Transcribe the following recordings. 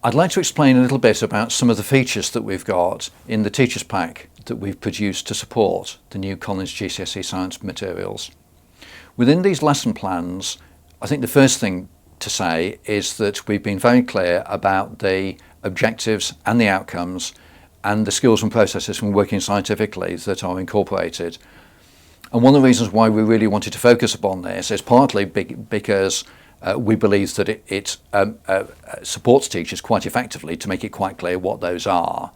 I'd like to explain a little bit about some of the features that we've got in the teacher's pack that we've produced to support the new Collins GCSE Science materials. Within these lesson plans, I think the first thing to say is that we've been very clear about the objectives and the outcomes and the skills and processes from working scientifically that are incorporated. And one of the reasons why we really wanted to focus upon this is partly because we believe that it supports teachers quite effectively to make it quite clear what those are.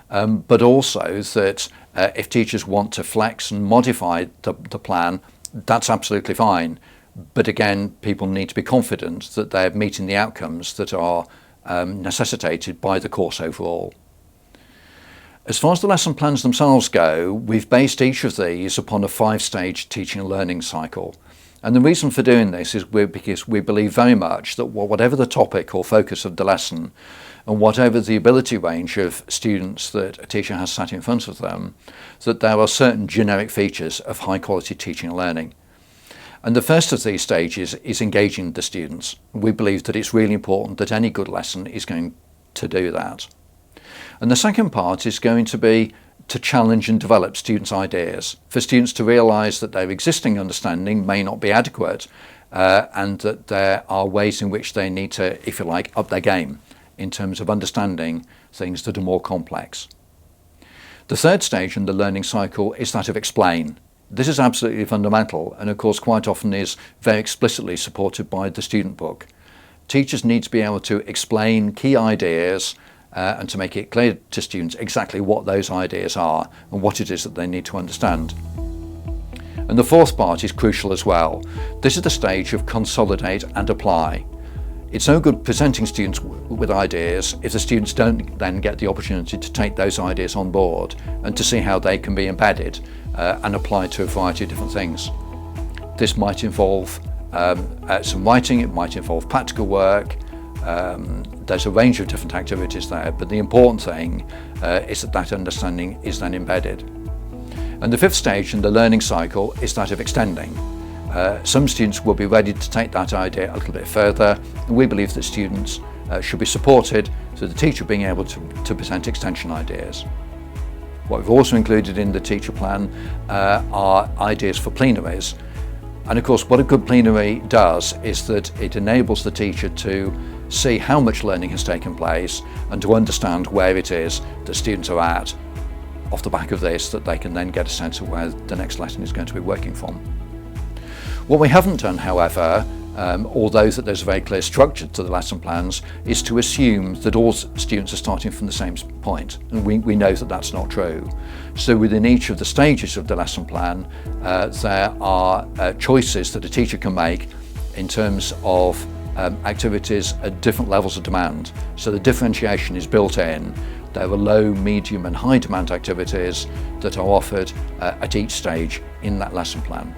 But also that if teachers want to flex and modify the plan, that's absolutely fine. But again, people need to be confident that they're meeting the outcomes that are necessitated by the course overall. As far as the lesson plans themselves go, we've based each of these upon a 5-stage teaching and learning cycle. And the reason for doing this is because we believe very much that whatever the topic or focus of the lesson, and whatever the ability range of students that a teacher has sat in front of them, that there are certain generic features of high quality teaching and learning. And the first of these stages is engaging the students. We believe that it's really important that any good lesson is going to do that. And the second part is going to be to challenge and develop students' ideas, for students to realise that their existing understanding may not be adequate and that there are ways in which they need to, if you like, up their game in terms of understanding things that are more complex. The third stage in the learning cycle is that of explain. This is absolutely fundamental and of course quite often is very explicitly supported by the student book. Teachers need to be able to explain key ideas and to make it clear to students exactly what those ideas are and what it is that they need to understand. And the fourth part is crucial as well. This is the stage of consolidate and apply. It's no good presenting students with ideas if the students don't then get the opportunity to take those ideas on board and to see how they can be embedded and applied to a variety of different things. This might involve some writing, it might involve practical work. There's a range of different activities there, but the important thing is that understanding is then embedded. And the fifth stage in the learning cycle is that of extending. Some students will be ready to take that idea a little bit further, and we believe that students should be supported through the teacher being able to present extension ideas. What we've also included in the teacher plan are ideas for plenaries. And of course, what a good plenary does is that it enables the teacher to see how much learning has taken place and to understand where it is that students are at off the back of this, that they can then get a sense of where the next lesson is going to be working from. What we haven't done, however, although that there's a very clear structure to the lesson plans, is to assume that all students are starting from the same point, and we know that that's not true. So within each of the stages of the lesson plan, there are choices that a teacher can make in terms of activities at different levels of demand. So the differentiation is built in. There are low, medium and high demand activities that are offered at each stage in that lesson plan.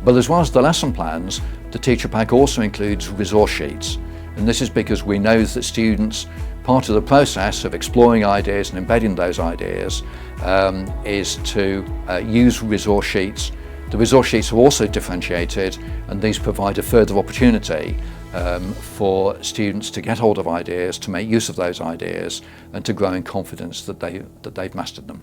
But as well as the lesson plans, the teacher pack also includes resource sheets. And this is because we know that students, part of the process of exploring ideas and embedding those ideas is to use resource sheets. The resource sheets are also differentiated, and these provide a further opportunity for students to get hold of ideas, to make use of those ideas and to grow in confidence that they've mastered them.